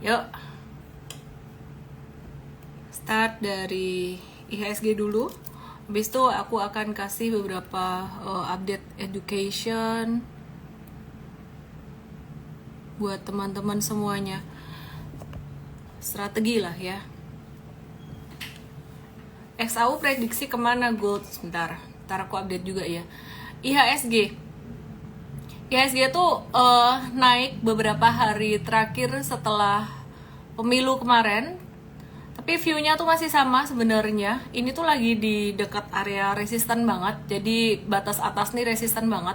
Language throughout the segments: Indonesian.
Yuk, start dari IHSG dulu. Habis itu aku akan kasih beberapa update education buat teman-teman semuanya. Strategi lah ya. XAU prediksi kemana gold? Sebentar, ntar aku update juga ya. IHSG tuh naik beberapa hari terakhir setelah pemilu kemarin, tapi view-nya tuh masih sama sebenarnya. Ini tuh lagi di dekat area resisten banget, jadi batas atas nih resisten banget.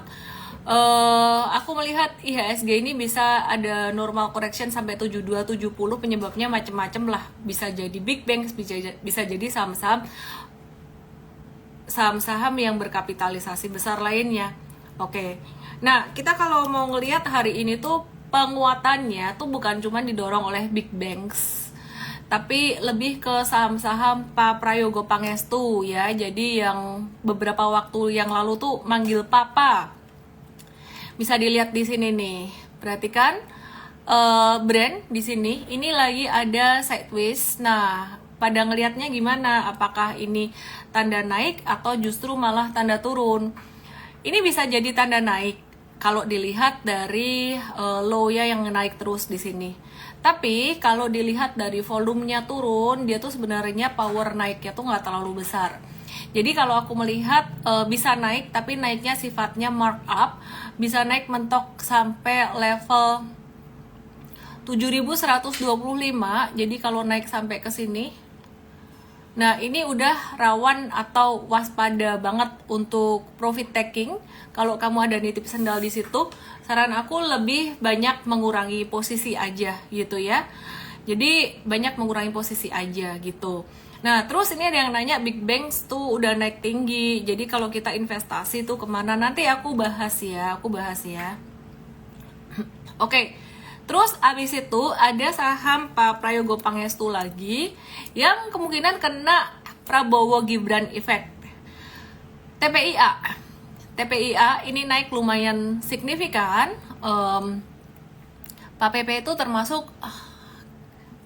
Aku melihat IHSG ini bisa ada normal correction sampai 72-70. Penyebabnya macem-macem lah, bisa jadi big banks, bisa jadi saham-saham yang berkapitalisasi besar lainnya. Oke. Nah, kita kalau mau ngelihat hari ini tuh penguatannya tuh bukan cuma didorong oleh big banks, tapi lebih ke saham-saham Pak Prayogo Pangestu ya. Jadi yang beberapa waktu yang lalu tuh manggil Papa. Bisa dilihat di sini nih. Perhatikan brand di sini. Ini lagi ada sideways. Nah, pada ngelihatnya gimana? Apakah ini tanda naik atau justru malah tanda turun? Ini bisa jadi tanda naik kalau dilihat dari low-nya yang naik terus di sini. Tapi kalau dilihat dari volumenya turun, dia tuh sebenarnya power naiknya tuh nggak terlalu besar. Jadi kalau aku melihat bisa naik, tapi naiknya sifatnya markup, bisa naik mentok sampai level 7.125. Jadi kalau naik sampai ke sini, nah ini udah rawan atau waspada banget untuk profit taking. Kalau kamu ada nitip sendal di situ, saran aku lebih banyak mengurangi posisi aja gitu ya. Jadi banyak mengurangi posisi aja gitu. Nah terus ini ada yang nanya big banks tuh udah naik tinggi, jadi kalau kita investasi tuh kemana? Nanti aku bahas ya. Oke. Terus abis itu ada saham Pak Prayogo Pangestu lagi yang kemungkinan kena Prabowo Gibran effect. TPIA ini naik lumayan signifikan. Pak PP itu termasuk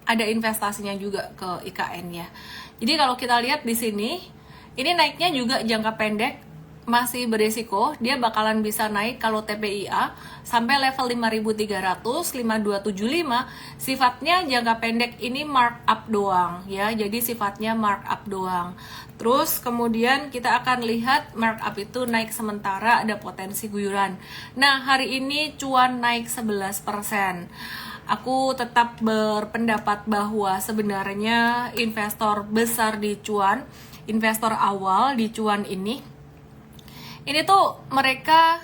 ada investasinya juga ke IKN ya. Jadi kalau kita lihat di sini, ini naiknya juga jangka pendek masih beresiko. Dia bakalan bisa naik kalau TPIA sampai level 5.300, 5.275. Sifatnya jangka pendek ini markup doang ya. Jadi sifatnya markup doang. Terus kemudian kita akan lihat markup itu naik sementara, ada potensi guyuran. Nah, hari ini cuan naik 11%. Aku tetap berpendapat bahwa sebenarnya investor besar di cuan, investor awal di cuan ini tuh mereka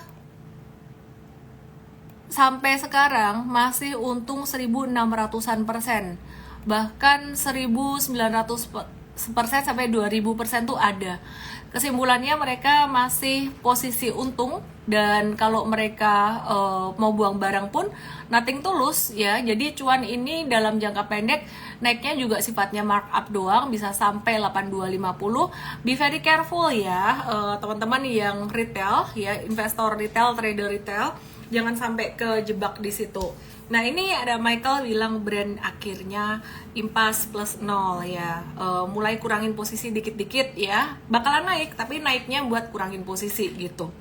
sampai sekarang masih untung 1.600-an%, bahkan 1.900% sampai 2.000% tuh ada. Kesimpulannya mereka masih posisi untung, dan kalau mereka mau buang barang pun nothing tulus ya. Jadi cuan ini dalam jangka pendek naiknya juga sifatnya markup doang, bisa sampai 8250. Be very careful ya teman-teman yang retail ya, investor retail, trader retail, jangan sampai kejebak di situ. Nah ini ada Michael bilang brand akhirnya impas plus 0 ya. Mulai kurangin posisi dikit-dikit ya, bakalan naik tapi naiknya buat kurangin posisi gitu.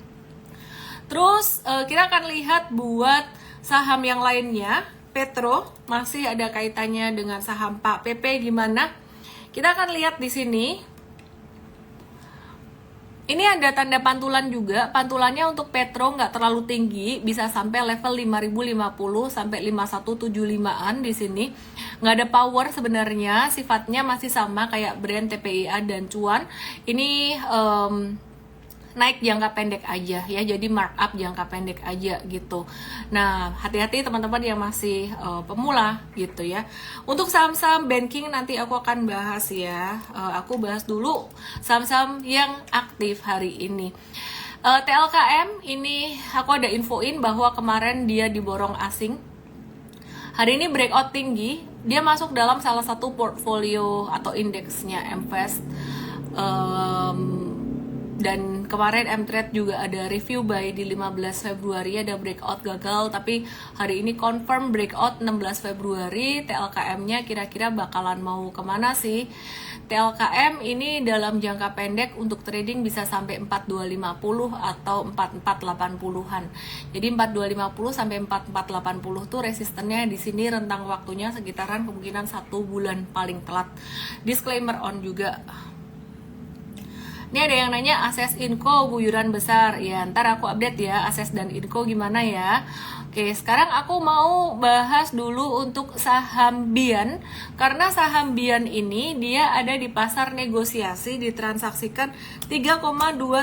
Terus kita akan lihat buat saham yang lainnya. Petro masih ada kaitannya dengan saham Pak PP gimana? Kita akan lihat di sini. Ini ada tanda pantulan juga. Pantulannya untuk Petro nggak terlalu tinggi, bisa sampai level 5.050 sampai 5.175-an di sini. Nggak ada power sebenarnya, sifatnya masih sama kayak brand TPIA dan cuan. Ini naik jangka pendek aja ya, jadi markup jangka pendek aja gitu. Nah hati-hati teman-teman yang masih pemula gitu ya. Untuk saham-saham banking nanti aku akan bahas ya. Aku bahas dulu saham-saham yang aktif hari ini. TLKM ini aku ada infoin bahwa kemarin dia diborong asing. Hari ini breakout tinggi, dia masuk dalam salah satu portfolio atau indeksnya MVest. Dan kemarin M-Trade juga ada review buy di 15 Februari, ada breakout gagal, tapi hari ini confirm breakout 16 Februari. TLKM-nya kira-kira bakalan mau kemana sih? TLKM ini dalam jangka pendek untuk trading bisa sampai 4250 atau 4480-an. Jadi 4250 sampai 4480 tuh resistennya di sini, rentang waktunya sekitaran kemungkinan 1 bulan paling telat. Disclaimer on juga. Ini ada yang nanya Ases Inco guyuran besar. Ya, ntar aku update ya Ases dan Inco gimana ya. Oke, sekarang aku mau bahas dulu untuk saham Bian. Karena saham Bian ini dia ada di pasar negosiasi, ditransaksikan 3,2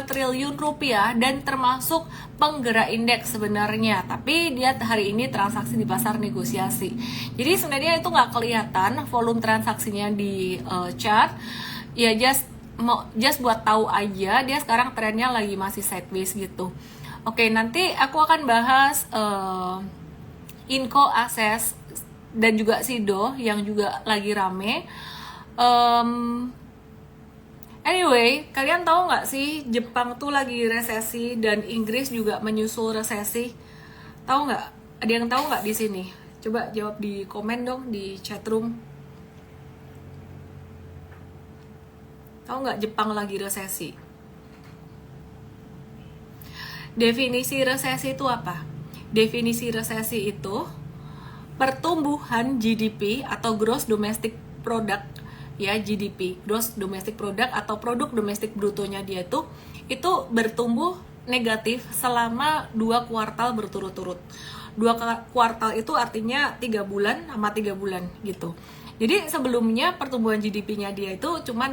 triliun rupiah dan termasuk penggerak indeks sebenarnya. Tapi dia hari ini transaksi di pasar negosiasi. Jadi sebenarnya itu nggak kelihatan volume transaksinya di chart. Ya just buat tahu aja, dia sekarang trennya lagi masih sideways gitu. Oke, nanti aku akan bahas Inco, Ases dan juga Sido yang juga lagi rame. Anyway, kalian tahu nggak sih Jepang tuh lagi resesi dan Inggris juga menyusul resesi? Tahu nggak? Ada yang tahu nggak di sini? Coba jawab di komen dong di chatroom. Tahu nggak Jepang lagi resesi? Definisi resesi itu apa? Definisi resesi itu pertumbuhan GDP atau Gross Domestic Product, ya GDP, Gross Domestic Product atau produk domestik brutonya dia itu bertumbuh negatif selama 2 kuartal berturut-turut. 2 kuartal itu artinya 3 bulan sama 3 bulan gitu. Jadi sebelumnya pertumbuhan GDP-nya dia itu cuma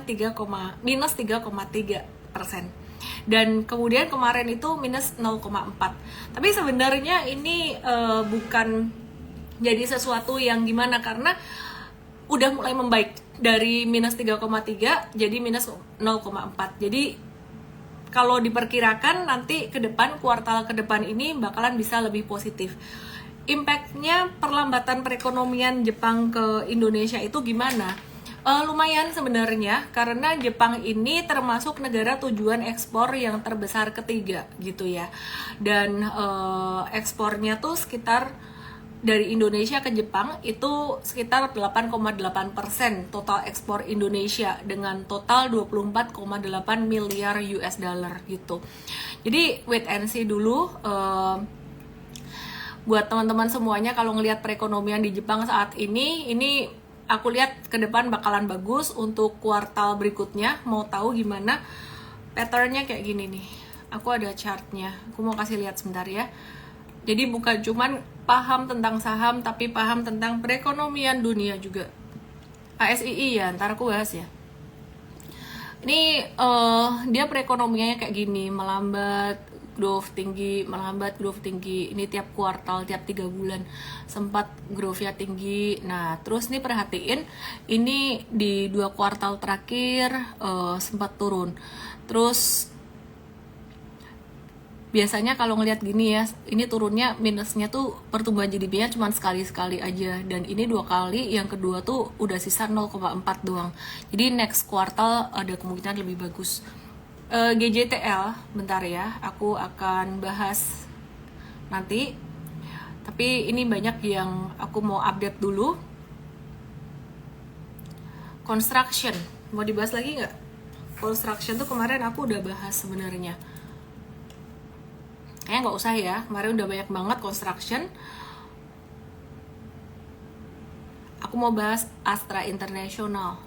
minus 3,3%. Dan kemudian kemarin itu minus 0,4. Tapi sebenarnya ini bukan jadi sesuatu yang gimana, karena udah mulai membaik dari minus 3,3 jadi minus 0,4. Jadi kalau diperkirakan nanti ke depan, kuartal ke depan ini bakalan bisa lebih positif. Impact-nya perlambatan perekonomian Jepang ke Indonesia itu gimana? Lumayan sebenarnya, karena Jepang ini termasuk negara tujuan ekspor yang terbesar ketiga gitu ya. Dan ekspornya tuh sekitar dari Indonesia ke Jepang itu sekitar 8,8% total ekspor Indonesia dengan total 24,8 miliar US dollar gitu. Jadi wait and see dulu. Buat teman-teman semuanya, kalau ngelihat perekonomian di Jepang saat ini aku lihat ke depan bakalan bagus. Untuk kuartal berikutnya mau tahu gimana patternnya kayak gini nih, aku ada chartnya, aku mau kasih lihat sebentar ya. Jadi bukan cuman paham tentang saham, tapi paham tentang perekonomian dunia juga. ASII ya, ntar aku bahas ya. Ini dia perekonomiannya kayak gini, melambat growth tinggi, melambat growth tinggi. Ini tiap kuartal, tiap 3 bulan sempat growth-nya tinggi. Nah, terus nih perhatiin, ini di 2 kuartal terakhir sempat turun. Terus biasanya kalau ngelihat gini ya, ini turunnya minusnya tuh pertumbuhan GDP-nya cuma sekali-sekali aja, dan ini 2 kali, yang kedua tuh udah sisa 0,4 doang. Jadi next kuartal ada kemungkinan lebih bagus. GJTL, bentar ya, aku akan bahas nanti. Tapi ini banyak yang aku mau update dulu. Construction, mau dibahas lagi nggak? Construction tuh kemarin aku udah bahas sebenarnya. Kayaknya nggak usah ya, kemarin udah banyak banget construction. Aku mau bahas Astra International.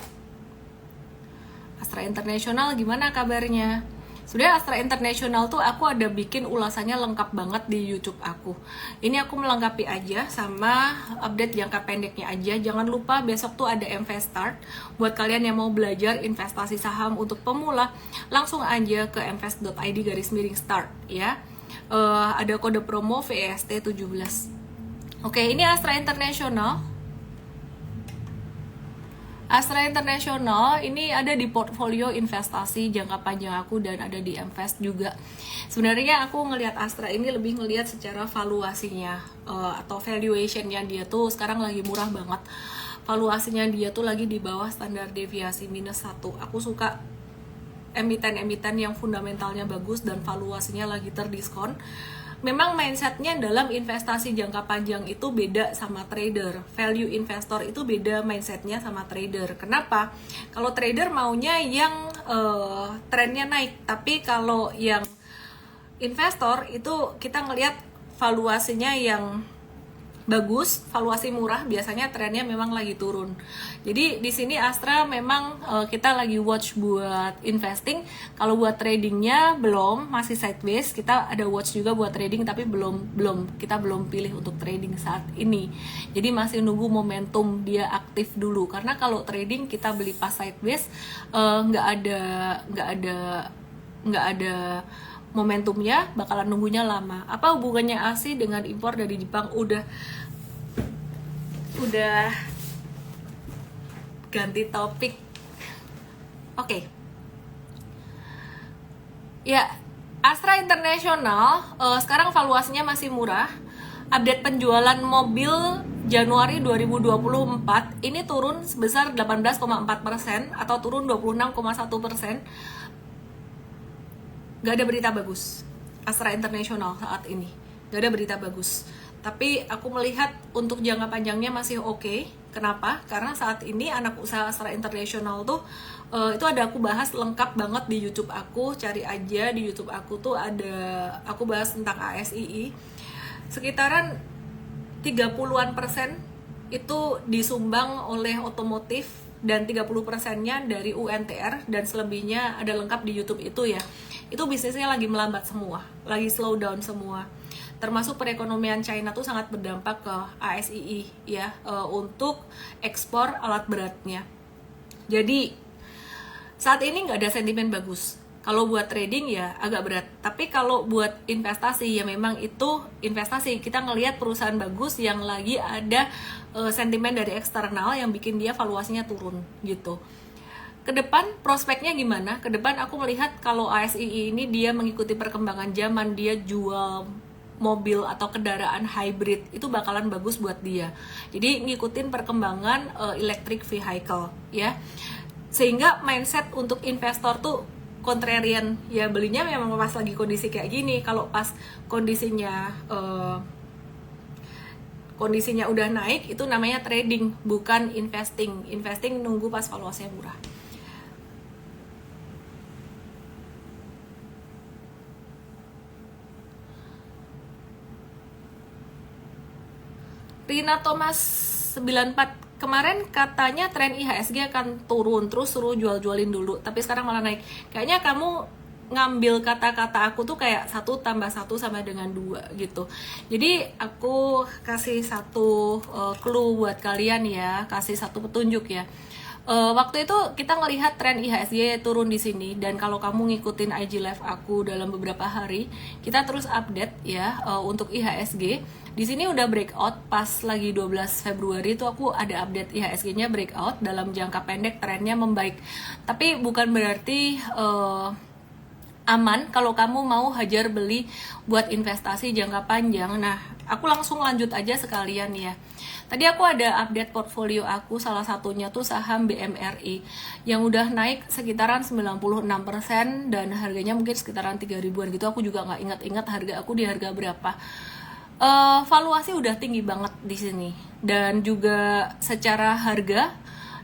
Astra International gimana kabarnya? Sudah, Astra International tuh aku ada bikin ulasannya lengkap banget di YouTube aku. Ini aku melengkapi aja sama update jangka pendeknya aja. Jangan lupa besok tuh ada Invest Start. Buat kalian yang mau belajar investasi saham untuk pemula, langsung aja ke invest.id/start ya. Ada kode promo VEST17. Oke, ini Astra International. Astra International ini ada di portfolio investasi jangka panjang aku dan ada di Invest juga. Sebenarnya aku ngelihat Astra ini lebih ngelihat secara valuasinya atau valuationnya dia tuh sekarang lagi murah banget. Valuasinya dia tuh lagi di bawah standar deviasi -1. Aku suka emiten-emiten yang fundamentalnya bagus dan valuasinya lagi terdiskon. Memang mindsetnya dalam investasi jangka panjang itu beda sama trader. Value investor itu beda mindsetnya sama trader. Kenapa? Kalau trader maunya yang trennya naik, tapi kalau yang investor itu kita ngelihat valuasinya yang bagus, valuasi murah, biasanya trennya memang lagi turun. Jadi di sini Astra memang kita lagi watch buat investing. Kalau buat tradingnya belum, masih sideways. Kita ada watch juga buat trading, tapi kita belum pilih untuk trading saat ini. Jadi masih nunggu momentum dia aktif dulu. Karena kalau trading kita beli pas sideways, nggak ada momentumnya, bakalan nunggunya lama. Apa hubungannya ASI dengan impor dari Jepang? Udah ganti topik. Oke. Ya, Astra International sekarang valuasinya masih murah. Update penjualan mobil Januari 2024 ini turun sebesar 18,4% atau turun 26,1%. Gak ada berita bagus Astra International saat ini, gak ada berita bagus. Tapi aku melihat untuk jangka panjangnya masih oke. Kenapa? Karena saat ini anak usaha Astra International tuh itu ada aku bahas lengkap banget di YouTube aku. Cari aja di YouTube aku tuh ada aku bahas tentang ASII. Sekitaran 30% itu disumbang oleh otomotif dan 30%-nya dari UNTR dan selebihnya ada lengkap di YouTube itu ya. Itu bisnisnya lagi melambat semua, lagi slow down semua. Termasuk perekonomian China tuh sangat berdampak ke ASII ya, untuk ekspor alat beratnya. Jadi saat ini nggak ada sentimen bagus. Kalau buat trading ya agak berat. Tapi kalau buat investasi ya memang itu investasi. Kita ngelihat perusahaan bagus yang lagi ada sentimen dari eksternal yang bikin dia valuasinya turun gitu. Kedepan prospeknya gimana? Kedepan aku melihat kalau ASII ini dia mengikuti perkembangan zaman, dia jual mobil atau kendaraan hybrid, itu bakalan bagus buat dia. Jadi ngikutin perkembangan electric vehicle ya. Sehingga mindset untuk investor tuh contrarian ya, belinya memang pas lagi kondisi kayak gini. Kalau pas kondisinya udah naik, itu namanya trading, bukan investing. Investing nunggu pas valuasinya murah. Rina Thomas 94, kemarin katanya tren IHSG akan turun, terus suruh jual-jualin dulu, tapi sekarang malah naik. Kayaknya kamu ngambil kata-kata aku tuh kayak 1 tambah 1 sama dengan 2 gitu. Jadi aku kasih satu clue buat kalian ya, kasih satu petunjuk ya. Waktu itu kita ngelihat tren IHSG turun di sini, dan kalau kamu ngikutin IG live aku dalam beberapa hari, kita terus update ya untuk IHSG. Di sini udah breakout pas lagi 12 Februari itu aku ada update IHSG-nya breakout, dalam jangka pendek trennya membaik. Tapi bukan berarti aman kalau kamu mau hajar beli buat investasi jangka panjang. Nah, aku langsung lanjut aja sekalian ya. Tadi aku ada update portfolio aku, salah satunya tuh saham BMRI yang udah naik sekitaran 96% dan harganya mungkin sekitaran 3.000-an gitu. Aku juga nggak ingat-ingat harga aku di harga berapa. Valuasi udah tinggi banget di sini, dan juga secara harga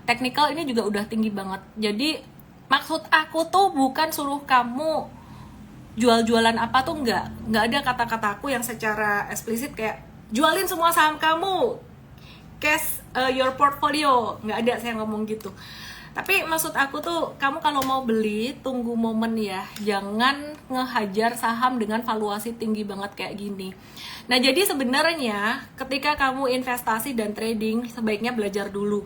teknikal ini juga udah tinggi banget. Jadi maksud aku tuh bukan suruh kamu jual-jualan apa tuh, nggak ada kata-kata aku yang secara eksplisit kayak jualin semua saham kamu, cash your portfolio, nggak ada saya ngomong gitu. Tapi maksud aku tuh, kamu kalau mau beli tunggu momen ya, jangan ngehajar saham dengan valuasi tinggi banget kayak gini. Nah, jadi sebenarnya ketika kamu investasi dan trading sebaiknya belajar dulu.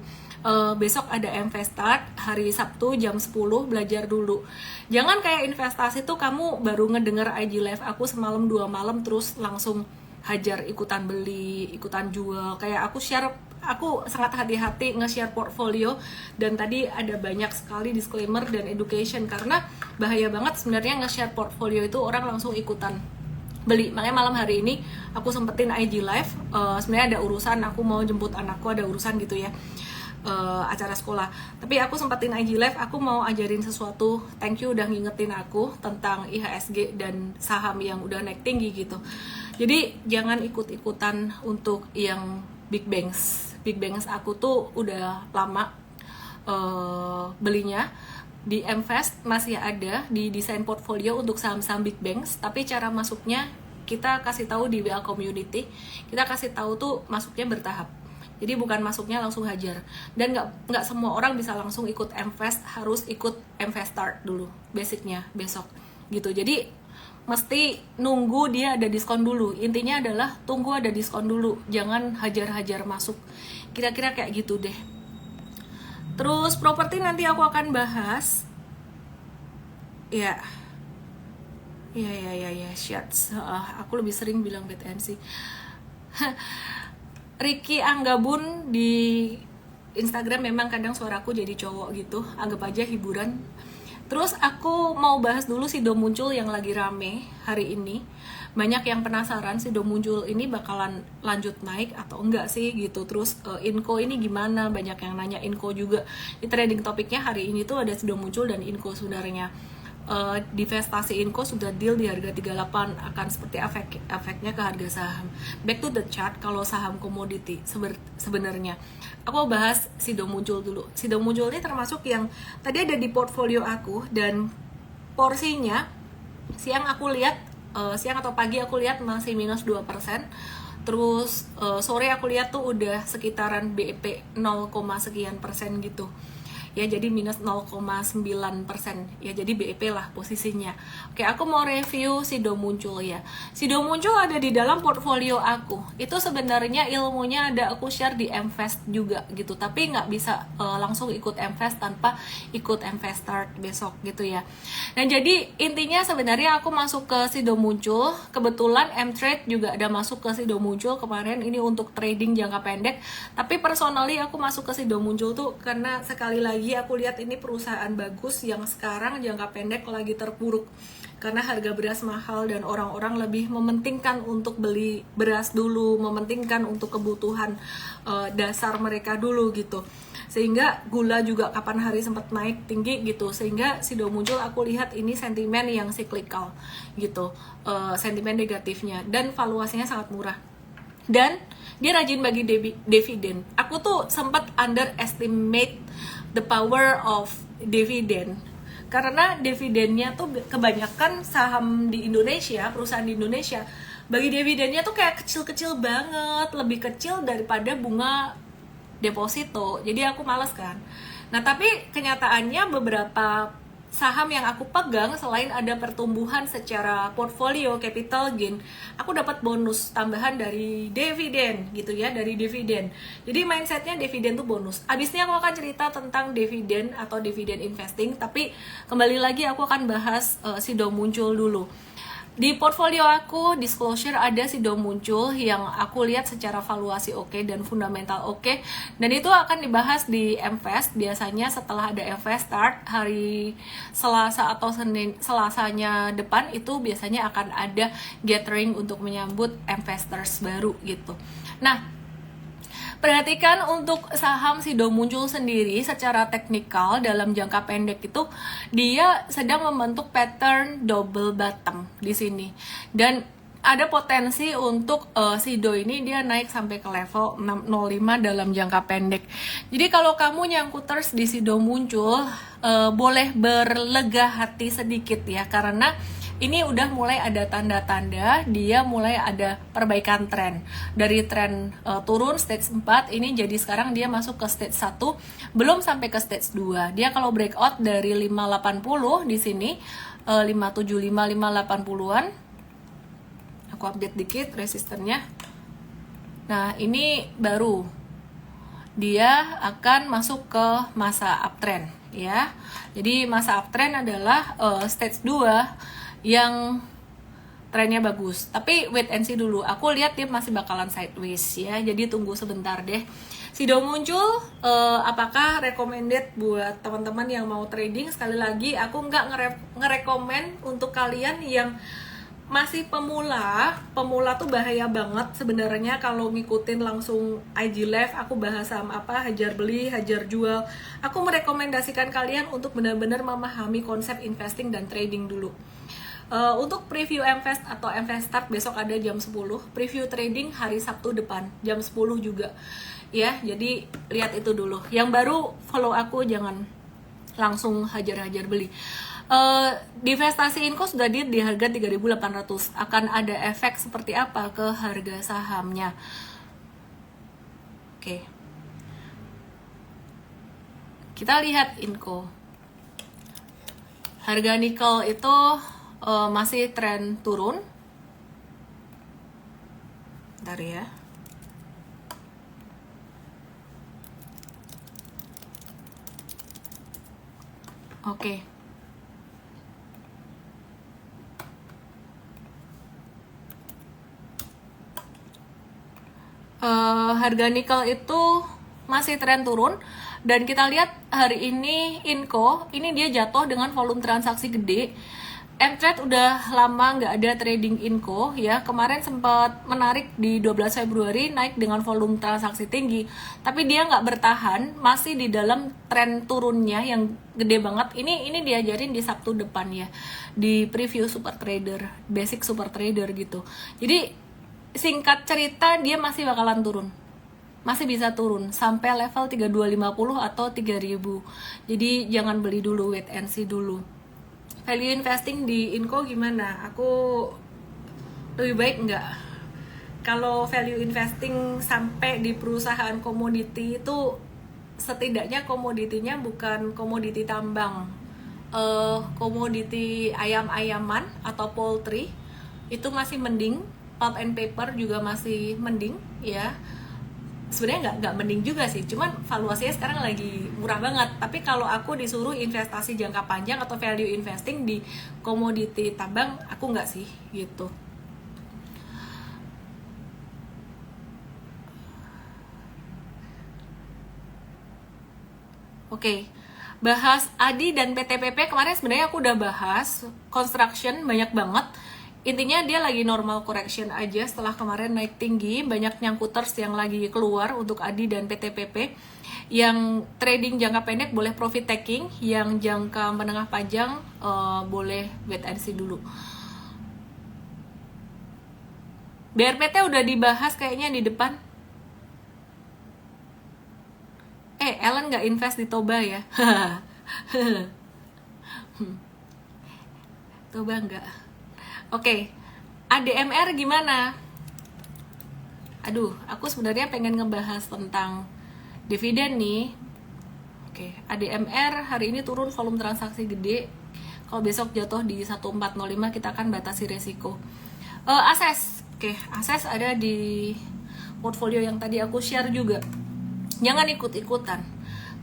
Besok ada Investart hari Sabtu jam 10, belajar dulu. Jangan kayak investasi tuh kamu baru ngedenger IG live aku semalam 2 malam terus langsung hajar ikutan beli, ikutan jual. Kayak aku sangat hati-hati nge-share portfolio, dan tadi ada banyak sekali disclaimer dan education karena bahaya banget sebenarnya nge-share portfolio itu orang langsung ikutan beli. Makanya malam hari ini aku sempetin IG live, sebenarnya ada urusan, aku mau jemput anakku, ada urusan gitu ya. acara sekolah. Tapi aku sempetin IG live, aku mau ajarin sesuatu. Thank you udah ngingetin aku tentang IHSG dan saham yang udah naik tinggi gitu. Jadi jangan ikut-ikutan untuk yang big banks. Big banks aku tuh udah lama belinya. Di Mvest masih ada di desain portfolio untuk saham-saham big banks, tapi cara masuknya kita kasih tahu di WA community. Kita kasih tahu tuh masuknya bertahap. Jadi bukan masuknya langsung hajar. Dan nggak semua orang bisa langsung ikut Mvest, harus ikut Mvest Start dulu, basicnya besok gitu. Jadi mesti nunggu dia ada diskon dulu. Intinya adalah tunggu ada diskon dulu, jangan hajar-hajar masuk. Kira-kira kayak gitu deh. Terus properti nanti aku akan bahas. Ya, shots. Aku lebih sering bilang BTNC. Ricky Anggabun di Instagram memang kadang suaraku jadi cowok gitu, anggap aja hiburan. Terus aku mau bahas dulu Sido Muncul yang lagi rame hari ini. Banyak yang penasaran Sido Muncul ini bakalan lanjut naik atau enggak sih gitu. Terus Inco ini gimana, banyak yang nanya Inco juga. Di trending topiknya hari ini tuh ada Sido Muncul dan Inco sebenarnya. Divestasi Inco sudah deal di harga 38, akan seperti efeknya ke harga saham. Back to the chart, kalau saham komoditi sebenarnya aku bahas Sido Muncul dulu. Sido Muncul ini termasuk yang tadi ada di portfolio aku, dan porsinya siang aku lihat, siang atau pagi aku lihat masih minus 2%. Terus sore aku lihat tuh udah sekitaran BEP 0, sekian persen gitu. Ya, jadi minus 0,9%. Ya, jadi BEP lah posisinya. Oke, aku mau review Sido Muncul ya. Sido Muncul ada di dalam portfolio aku. Itu sebenarnya ilmunya ada aku share di Mvest juga gitu. Tapi nggak bisa langsung ikut Mvest tanpa ikut Mvest Start besok gitu ya. Dan jadi intinya sebenarnya aku masuk ke Sido Muncul. Kebetulan Mtrade juga ada masuk ke Sido Muncul kemarin. Ini untuk trading jangka pendek. Tapi personally aku masuk ke Sido Muncul tuh karena sekali lagi aku lihat ini perusahaan bagus yang sekarang jangka pendek lagi terpuruk karena harga beras mahal dan orang-orang lebih mementingkan untuk beli beras dulu, mementingkan untuk kebutuhan dasar mereka dulu gitu. Sehingga gula juga kapan hari sempat naik tinggi gitu, sehingga Sido Muncul aku lihat ini sentimen yang cyclical gitu, sentimen negatifnya, dan valuasinya sangat murah. Dan dia rajin bagi dividen. Aku tuh sempat underestimate the power of dividend karena dividennya tuh kebanyakan saham di Indonesia, perusahaan di Indonesia bagi dividennya tuh kayak kecil-kecil banget, lebih kecil daripada bunga deposito. Jadi aku males kan. Nah, tapi kenyataannya beberapa saham yang aku pegang, selain ada pertumbuhan secara portfolio capital gain, aku dapat bonus tambahan dari dividen gitu ya, dari dividen. Jadi mindsetnya dividen tuh bonus. Abisnya aku akan cerita tentang dividen atau dividen investing, tapi kembali lagi aku akan bahas Sido Muncul dulu. Di portfolio aku, disclosure ada Sido Muncul yang aku lihat secara valuasi oke dan fundamental oke. Dan itu akan dibahas di Mvest. Biasanya setelah ada Mvest Start, hari Selasa atau Senin, Selasanya depan itu biasanya akan ada gathering untuk menyambut investors baru gitu. Nah, perhatikan untuk saham Sido Muncul sendiri secara teknikal dalam jangka pendek itu dia sedang membentuk pattern double bottom di sini, dan ada potensi untuk Sido ini dia naik sampai ke level 605 dalam jangka pendek. Jadi kalau kamu nyangkuters di Sido Muncul boleh berlega hati sedikit ya, karena ini udah mulai ada tanda-tanda dia mulai ada perbaikan tren. Dari tren turun stage 4, ini jadi sekarang dia masuk ke stage 1, belum sampai ke stage 2. Dia kalau breakout dari 580 di sini, 575 580-an. Aku update dikit resistennya. Nah, ini baru dia akan masuk ke masa uptrend ya. Jadi masa uptrend adalah stage 2 yang trennya bagus, tapi wait and see dulu. Aku lihat dia masih bakalan sideways ya, jadi tunggu sebentar deh. Sido Muncul apakah recommended buat teman-teman yang mau trading? Sekali lagi aku nggak ngerekomen untuk kalian yang masih pemula tuh bahaya banget sebenarnya kalau ngikutin langsung IG live. Aku bahas saham apa, hajar beli, hajar jual. Aku merekomendasikan kalian untuk benar-benar memahami konsep investing dan trading dulu. Untuk preview Mvest atau Mvest Start besok ada jam 10, preview trading hari Sabtu depan jam 10 juga ya. Jadi lihat itu dulu. Yang baru follow aku, jangan langsung hajar-hajar beli. Divestasi Inco sudah di harga 3.800. Akan ada efek seperti apa ke harga sahamnya? Oke. Kita lihat Inco. Harga nikel itu masih tren turun. Bentar ya. Oke. Harga nikel itu masih tren turun, dan kita lihat hari ini Inco ini dia jatuh dengan volume transaksi gede. Mtrade udah lama nggak ada trading Inco ya. Kemarin sempat menarik di 12 Februari naik dengan volume transaksi tinggi, tapi dia nggak bertahan, masih di dalam tren turunnya yang gede banget. Ini diajarin di Sabtu depan ya, di preview Super Trader, basic Super Trader gitu. Jadi singkat cerita dia masih bakalan turun, masih bisa turun sampai level 3250 atau 3000. Jadi jangan beli dulu, wait and see dulu. Value investing di Inco gimana? Aku lebih baik nggak? Kalau value investing sampai di perusahaan komoditi itu, setidaknya komoditinya bukan komoditi tambang, komoditi ayam-ayaman atau poultry, itu masih mending. Pulp and paper juga masih mending ya. Sebenarnya nggak mending juga sih, cuman valuasinya sekarang lagi murah banget. Tapi kalau aku disuruh investasi jangka panjang atau value investing di komoditi tambang, aku nggak sih gitu. Oke, bahas ADI dan PTPP kemarin sebenarnya aku udah bahas. Construction banyak banget. Intinya dia lagi normal correction aja setelah kemarin naik tinggi. Banyak nyangkuters yang lagi keluar untuk ADI dan PTPP. Yang trading jangka pendek boleh profit taking, yang jangka menengah panjang boleh wait and see dulu. BRPT udah dibahas kayaknya di depan. Ellen nggak invest di Toba ya? Toba nggak. Oke, ADMR gimana? Aduh, aku sebenarnya pengen ngebahas tentang dividen nih. Oke, ADMR hari ini turun, volume transaksi gede. Kalau besok jatuh di 1405 kita akan batasi resiko. Akses, oke, Akses ada di portfolio yang tadi aku share juga. Jangan ikut-ikutan.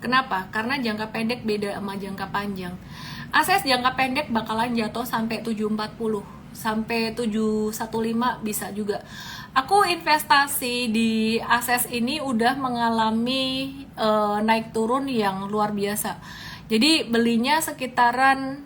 Kenapa? Karena jangka pendek beda sama jangka panjang. Akses jangka pendek bakalan jatuh sampai 740. Sampai 715 bisa juga. Aku investasi di Akses ini udah mengalami naik turun yang luar biasa. Jadi belinya sekitaran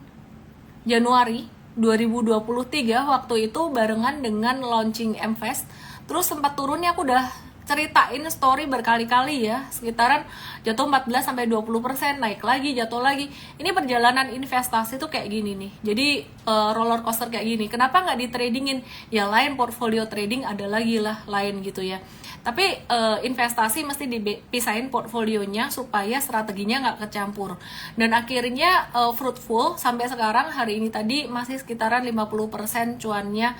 Januari 2023, waktu itu barengan dengan launching Mvest. Terus sempat turunnya aku udah ceritain story berkali-kali ya, sekitaran jatuh 14-20%, naik lagi, jatuh lagi. Ini perjalanan investasi tuh kayak gini nih. Jadi roller coaster kayak gini. Kenapa nggak di tradingin? Ya lain portfolio trading ada lagi lah lain gitu ya. Tapi investasi mesti dipisahin portfolionya supaya strateginya nggak kecampur. Dan akhirnya fruitful sampai sekarang. Hari ini tadi masih sekitaran 50% cuannya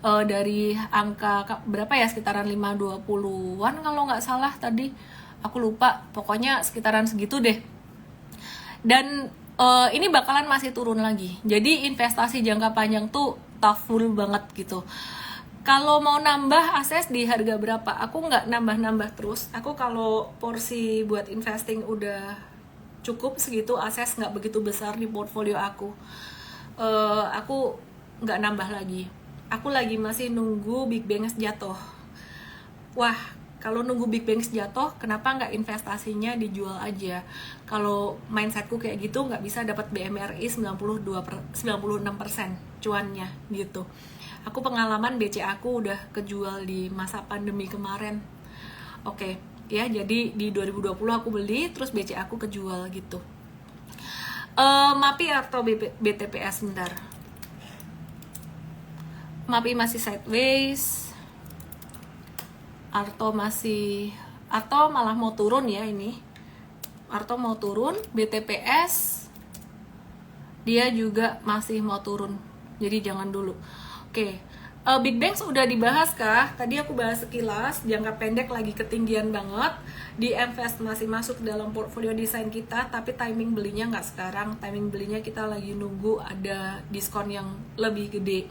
dari angka berapa ya, sekitaran 520-an kalau nggak salah tadi. Aku lupa, pokoknya sekitaran segitu deh. Dan ini bakalan masih turun lagi. Jadi investasi jangka panjang tuh toughful banget gitu. Kalau mau nambah Akses di harga berapa? Aku nggak nambah-nambah terus. Aku kalau porsi buat investing udah cukup segitu, Akses nggak begitu besar di portfolio aku. Aku nggak nambah lagi. Aku lagi masih nunggu Big Bang jatuh. Wah, kalau nunggu Big Bang jatuh, kenapa nggak investasinya dijual aja? Kalau mindsetku kayak gitu, nggak bisa dapat BMRI 96% cuannya gitu. Aku pengalaman BC aku udah kejual di masa pandemi kemarin. Oke, ya jadi di 2020 aku beli, terus BC aku kejual gitu. MAPI atau BTPS bentar. MAPI masih sideways. Arto malah mau turun ya ini. Arto mau turun, BTPS dia juga masih mau turun. Jadi jangan dulu. Oke, Big Bangs udah dibahas kah? Tadi aku bahas sekilas, jangka pendek lagi ketinggian banget. Di Mfast masih masuk dalam portfolio desain kita, tapi timing belinya nggak sekarang. Timing belinya kita lagi nunggu ada diskon yang lebih gede.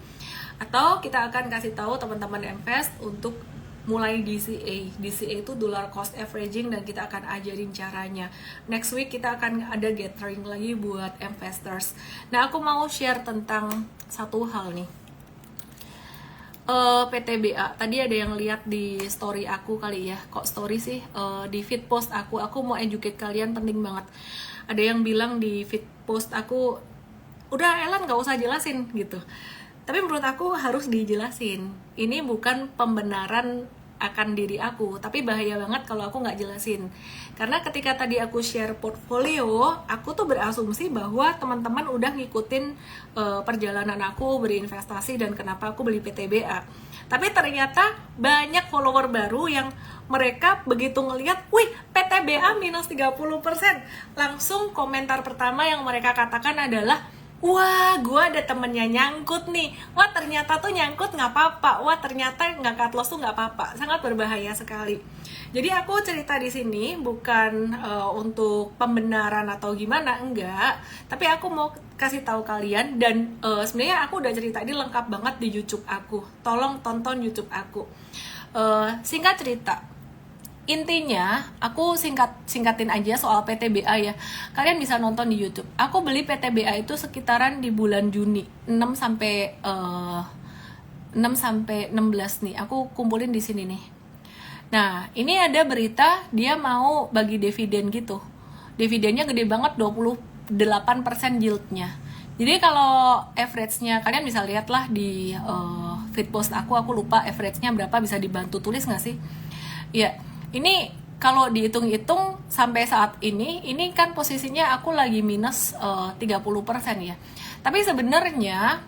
Atau kita akan kasih tahu teman-teman Mfast untuk mulai DCA. DCA itu dollar cost averaging, dan kita akan ajarin caranya. Next week kita akan ada gathering lagi buat investors. Nah, aku mau share tentang satu hal nih. PTBA, tadi ada yang lihat di story aku kali ya. Kok story sih? Di feed post aku mau educate kalian, penting banget. Ada yang bilang di feed post aku, udah Ellen gak usah jelasin gitu. Tapi menurut aku harus dijelasin. Ini bukan pembenaran akan diri aku, tapi bahaya banget kalau aku nggak jelasin. Karena ketika tadi aku share portfolio, aku tuh berasumsi bahwa teman-teman udah ngikutin perjalanan aku berinvestasi dan kenapa aku beli PTBA. Tapi ternyata banyak follower baru yang mereka begitu ngelihat, wih PTBA minus 30%, langsung komentar pertama yang mereka katakan adalah, wah, gue ada temennya nyangkut nih. Wah, ternyata tuh nyangkut nggak apa-apa. Wah, ternyata nggak cut loss tuh nggak apa-apa. Sangat berbahaya sekali. Jadi aku cerita di sini bukan untuk pembenaran atau gimana, enggak. Tapi aku mau kasih tahu kalian, dan sebenarnya aku udah cerita ini lengkap banget di YouTube aku. Tolong tonton YouTube aku. Singkat cerita, intinya aku singkatin aja soal PTBA ya. Kalian bisa nonton di YouTube. Aku beli PTBA itu sekitaran di bulan Juni, 6 sampai 16 nih. Aku kumpulin di sini nih. Nah, ini ada berita dia mau bagi dividen gitu. Dividennya gede banget, 28% yieldnya. Jadi kalau average-nya kalian bisa lihat lah di feed post aku lupa average-nya berapa, bisa dibantu tulis nggak sih? Ya, ini kalau dihitung-hitung sampai saat ini kan posisinya aku lagi minus 30% ya. Tapi sebenarnya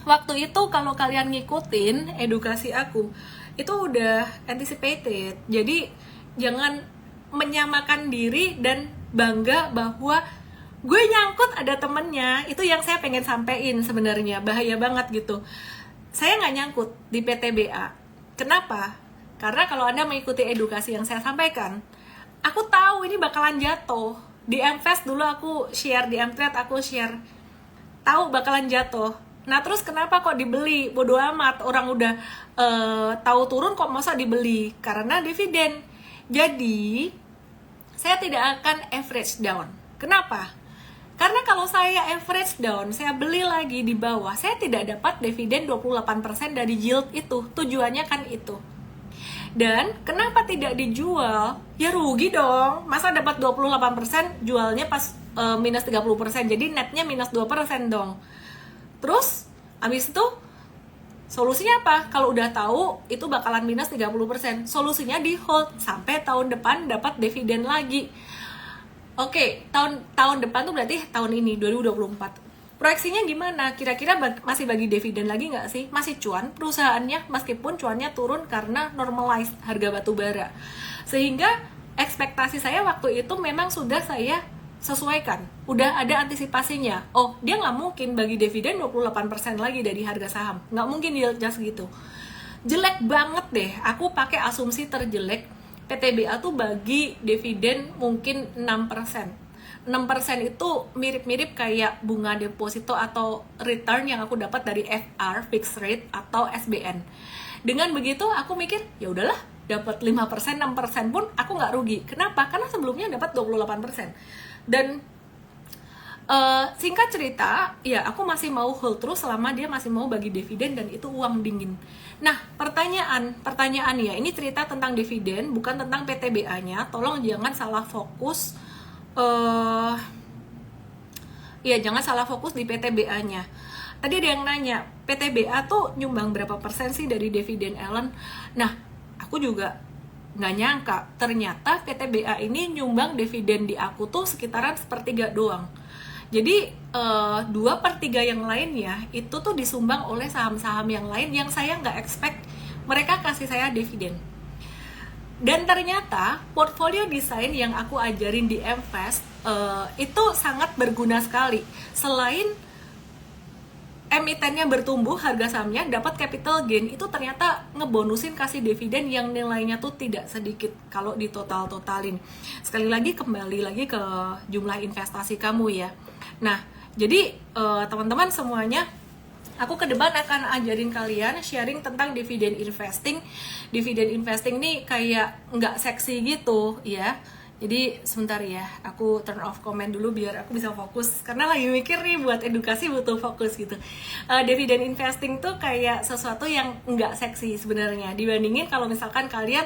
waktu itu kalau kalian ngikutin edukasi aku, itu udah anticipated. Jadi jangan menyamakan diri dan bangga bahwa gue nyangkut ada temennya. Itu yang saya pengen sampein sebenarnya, bahaya banget gitu. Saya nggak nyangkut di PTBA. Kenapa? Karena kalau Anda mengikuti edukasi yang saya sampaikan, aku tahu ini bakalan jatuh. Di Mfast dulu aku share, di Mtrade aku share, tahu bakalan jatuh. Nah terus kenapa kok dibeli? Bodo amat, orang udah tahu turun kok masa dibeli? Karena dividen. Jadi saya tidak akan average down. Kenapa? Karena kalau saya average down, saya beli lagi di bawah, saya tidak dapat dividen 28% dari yield itu. Tujuannya kan itu. Dan kenapa tidak dijual? Ya rugi dong. Masa dapat 28%, jualnya pas minus 30%. Jadi netnya minus 2% dong. Terus abis itu solusinya apa? Kalau udah tahu itu bakalan minus 30%, solusinya di hold sampai tahun depan dapat dividen lagi. Oke, tahun depan tuh berarti tahun ini 2024. Proyeksinya gimana? Kira-kira masih bagi dividen lagi nggak sih? Masih cuan perusahaannya, meskipun cuannya turun karena normalized harga batu bara. Sehingga ekspektasi saya waktu itu memang sudah saya sesuaikan. Udah ada antisipasinya. Oh, dia nggak mungkin bagi dividen 28% lagi dari harga saham. Nggak mungkin yieldnya segitu. Jelek banget deh. Aku pakai asumsi terjelek. PTBA tuh bagi dividen mungkin 6%. 6% itu mirip-mirip kayak bunga deposito atau return yang aku dapat dari FR, fixed rate, atau SBN. Dengan begitu aku mikir, ya udahlah, dapat 5%, 6% pun aku nggak rugi. Kenapa? Karena sebelumnya dapat 28%. Dan singkat cerita, ya aku masih mau hold terus selama dia masih mau bagi dividen dan itu uang dingin. Nah, pertanyaan ya, ini cerita tentang dividen, bukan tentang PTBA-nya. Tolong jangan salah fokus. Ya jangan salah fokus di PTBA-nya. Tadi ada yang nanya, PTBA tuh nyumbang berapa persen sih dari dividen Ellen? Nah, aku juga nggak nyangka, ternyata PTBA ini nyumbang dividen di aku tuh sekitaran sepertiga doang. Jadi 2/3 yang lainnya itu tuh disumbang oleh saham-saham yang lain yang saya nggak expect mereka kasih saya dividen. Dan ternyata portfolio desain yang aku ajarin di Mvest itu sangat berguna sekali. Selain emitennya bertumbuh, harga sahamnya dapat capital gain, itu ternyata ngebonusin kasih dividen yang nilainya tuh tidak sedikit kalau ditotal-totalin. Sekali lagi, kembali lagi ke jumlah investasi kamu ya. Nah, jadi teman-teman semuanya, aku ke depan akan ajarin kalian sharing tentang dividen investing. Dividen investing nih kayak nggak seksi gitu ya. Jadi sebentar ya, aku turn off komen dulu biar aku bisa fokus. Karena lagi mikir nih, buat edukasi butuh fokus gitu. Dividen investing tuh kayak sesuatu yang nggak seksi sebenarnya, dibandingin kalau misalkan kalian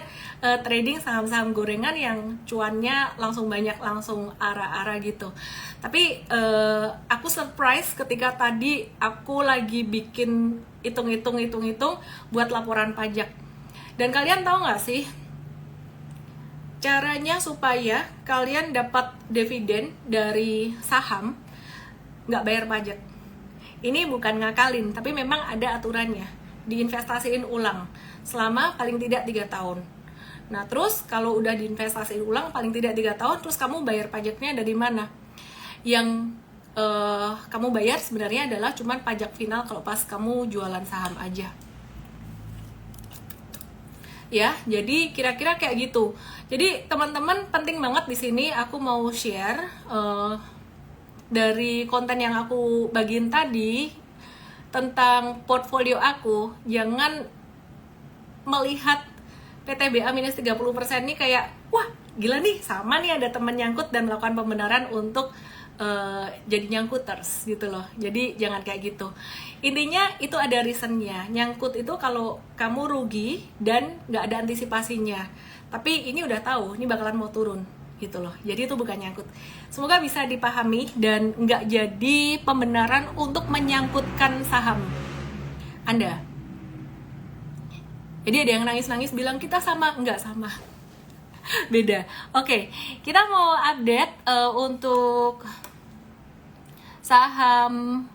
trading saham-saham gorengan yang cuannya langsung banyak, langsung arah-arah gitu. Tapi aku surprise ketika tadi aku lagi bikin hitung-hitung buat laporan pajak. Dan kalian tahu nggak sih, caranya supaya kalian dapat dividen dari saham nggak bayar pajak? Ini bukan ngakalin, tapi memang ada aturannya. Diinvestasiin ulang selama paling tidak 3 tahun. Nah terus kalau udah diinvestasiin ulang paling tidak 3 tahun, terus kamu bayar pajaknya dari mana? Yang kamu bayar sebenarnya adalah cuman pajak final kalau pas kamu jualan saham aja. Ya, jadi kira-kira kayak gitu. Jadi teman-teman, penting banget di sini aku mau share dari konten yang aku bagiin tadi tentang portfolio aku. Jangan melihat PTBA minus 30% ini kayak, wah gila nih, sama nih ada teman nyangkut dan melakukan pembenaran untuk jadi nyangkuters gitu loh. Jadi jangan kayak gitu. Intinya itu ada reasonnya. Nyangkut itu kalau kamu rugi dan nggak ada antisipasinya. Tapi ini udah tahu, ini bakalan mau turun gitu loh. Jadi itu bukan nyangkut. Semoga bisa dipahami dan nggak jadi pembenaran untuk menyangkutkan saham Anda. Jadi ada yang nangis-nangis bilang kita sama, nggak sama. Beda. Oke, kita mau update untuk saham.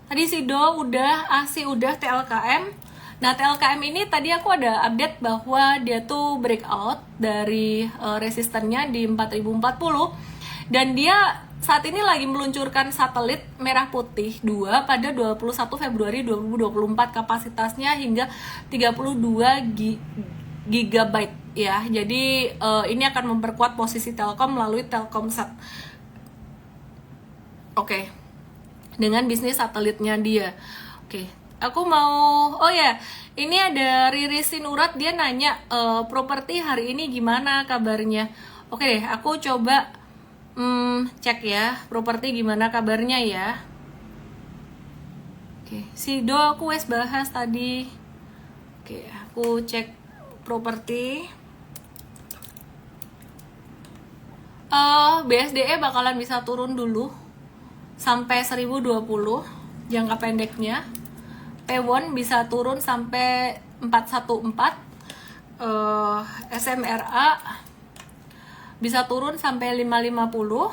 Tadi Sido udah, ASI udah, TLKM. Nah, TLKM ini tadi aku ada update bahwa dia tuh breakout dari resistennya di 4040, dan dia saat ini lagi meluncurkan satelit merah putih 2 pada 21 Februari 2024, kapasitasnya hingga 32 GB ya. Jadi ini akan memperkuat posisi Telkom melalui Telkomsat. Oke. Dengan bisnis satelitnya dia. Oke. Aku mau, oh ya, ini ada Riri Sinurat, dia nanya properti hari ini gimana kabarnya. Oke deh, aku coba cek ya, properti gimana kabarnya ya. Oke, Sido aku wes bahas tadi. Oke, aku cek properti. BSDE bakalan bisa turun dulu sampai 1020 jangka pendeknya. P1 bisa turun sampai 414. SMRA bisa turun sampai 550.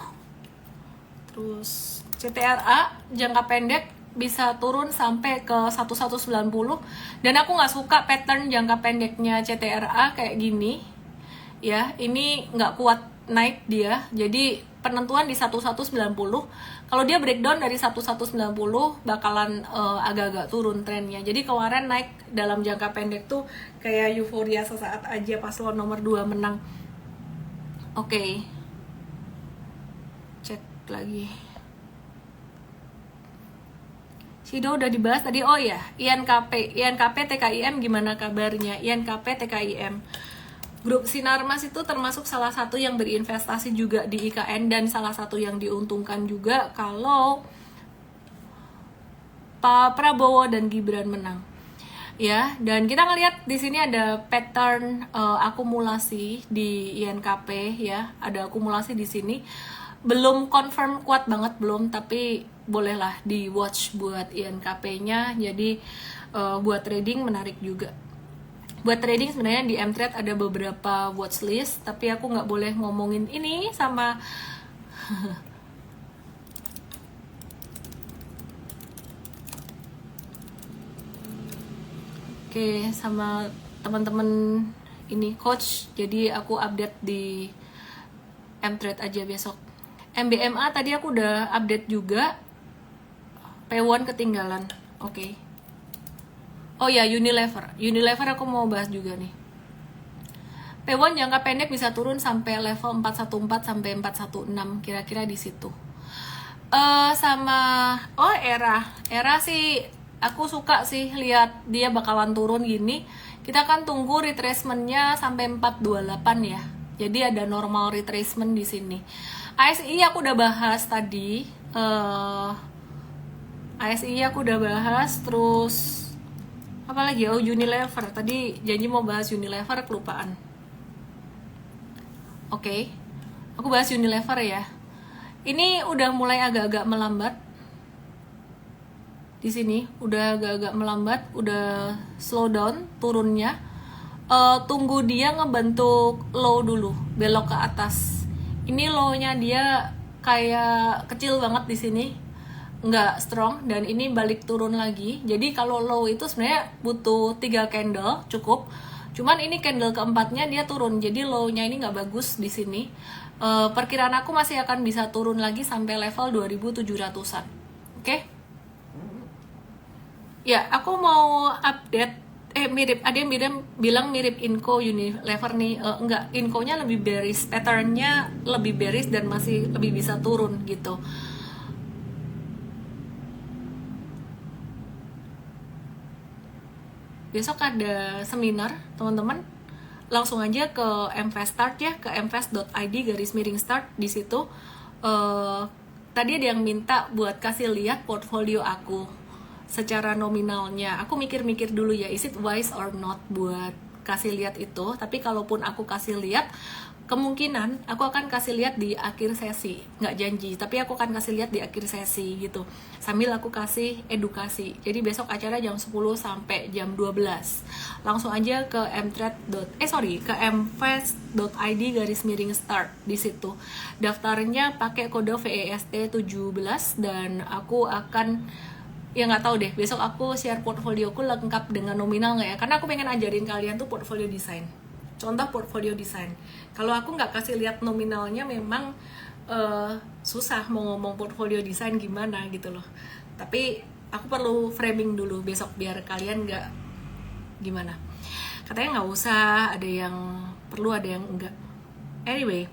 Terus CTRA jangka pendek bisa turun sampai ke 1190. Dan aku nggak suka pattern jangka pendeknya CTRA kayak gini ya. Ini nggak kuat naik dia, jadi penentuan di 1190. Kalau dia breakdown dari 1190 bakalan agak-agak turun trennya. Jadi kemarin naik dalam jangka pendek tuh kayak euforia sesaat aja pas lo nomor 2 menang. Oke. Cek lagi. Sido udah dibahas tadi. Oh ya, INKP TKIM gimana kabarnya? INKP TKIM. Grup Sinarmas itu termasuk salah satu yang berinvestasi juga di IKN dan salah satu yang diuntungkan juga kalau Pak Prabowo dan Gibran menang. Ya, dan kita ngelihat di sini ada pattern akumulasi di INKP ya, ada akumulasi di sini. Belum confirm kuat banget belum, tapi bolehlah di watch buat INKP-nya. Jadi buat trading menarik juga. Buat trading sebenarnya di Mtrade ada beberapa watchlist, tapi aku nggak boleh ngomongin ini sama Oke, sama teman-teman ini coach. Jadi aku update di Mtrade aja besok. MBMA tadi aku udah update juga. P1 ketinggalan. Oke. Oh ya, Unilever. Unilever aku mau bahas juga nih. P1 jangka pendek bisa turun sampai level 414 sampai 416, kira-kira di situ. Sama Era sih aku suka sih lihat dia bakalan turun gini. Kita kan tunggu retracement-nya sampai 428 ya. Jadi ada normal retracement di sini. ASI aku udah bahas tadi. ASI aku udah bahas, terus apa lagi? Oh, Unilever. Tadi janji mau bahas Unilever, kelupaan. Oke. Aku bahas Unilever ya. Ini udah mulai agak-agak melambat. Di sini udah agak-agak melambat, udah slow down turunnya. Tunggu dia ngebentuk low dulu, belok ke atas. Ini low-nya dia kayak kecil banget di sini, nggak strong, dan ini balik turun lagi. Jadi kalau low itu sebenarnya butuh 3 candle cukup. Cuman ini candle keempatnya dia turun, jadi low-nya ini nggak bagus di sini. Perkiraan aku masih akan bisa turun lagi sampai level 2700-an. Oke? Ya, aku mau update. Mirip, ada yang bilang mirip Inco Unilever nih. Enggak, Inco-nya lebih bearish, pattern-nya lebih bearish dan masih lebih bisa turun gitu. Besok ada seminar, teman-teman. Langsung aja ke mfstart ya, ke mfst.id/start. Di situ tadi ada yang minta buat kasih lihat portfolio aku secara nominalnya. Aku mikir-mikir dulu ya, is it wise or not buat kasih lihat itu. Tapi kalaupun aku kasih lihat, kemungkinan aku akan kasih lihat di akhir sesi. Nggak janji, tapi aku akan kasih lihat di akhir sesi gitu, sambil aku kasih edukasi. Jadi besok acara jam 10 sampai jam 12. Langsung aja ke ke mfest.id/start. Di situ daftarnya pakai kode VEST17, dan aku akan, ya nggak tahu deh, besok aku share portfolioku lengkap dengan nominal nggak ya, karena aku pengen ajarin kalian tuh portfolio design, contoh portfolio design. Kalau aku nggak kasih lihat nominalnya, memang susah mau ngomong portfolio design gimana gitu loh. Tapi aku perlu framing dulu besok biar kalian nggak gimana, katanya nggak usah, ada yang perlu ada yang enggak. Anyway,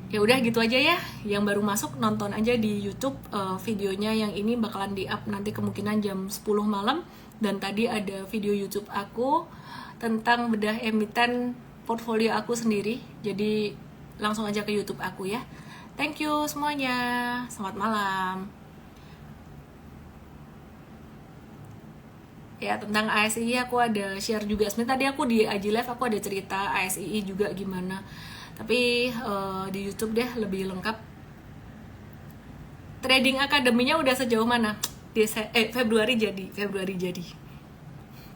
ya udah gitu aja ya. Yang baru masuk nonton aja di YouTube videonya, yang ini bakalan di up nanti kemungkinan jam 10 malam. Dan tadi ada video YouTube aku tentang bedah emiten portfolio aku sendiri. Jadi langsung aja ke YouTube aku ya. Thank you semuanya. Selamat malam. Ya, tentang ASI aku ada share juga. Sebenarnya tadi aku di IG Live aku ada cerita ASI juga gimana. Tapi di YouTube deh lebih lengkap. Trading Academy-nya udah sejauh mana? Februari jadi.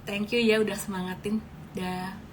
Thank you ya udah semangatin. Dah.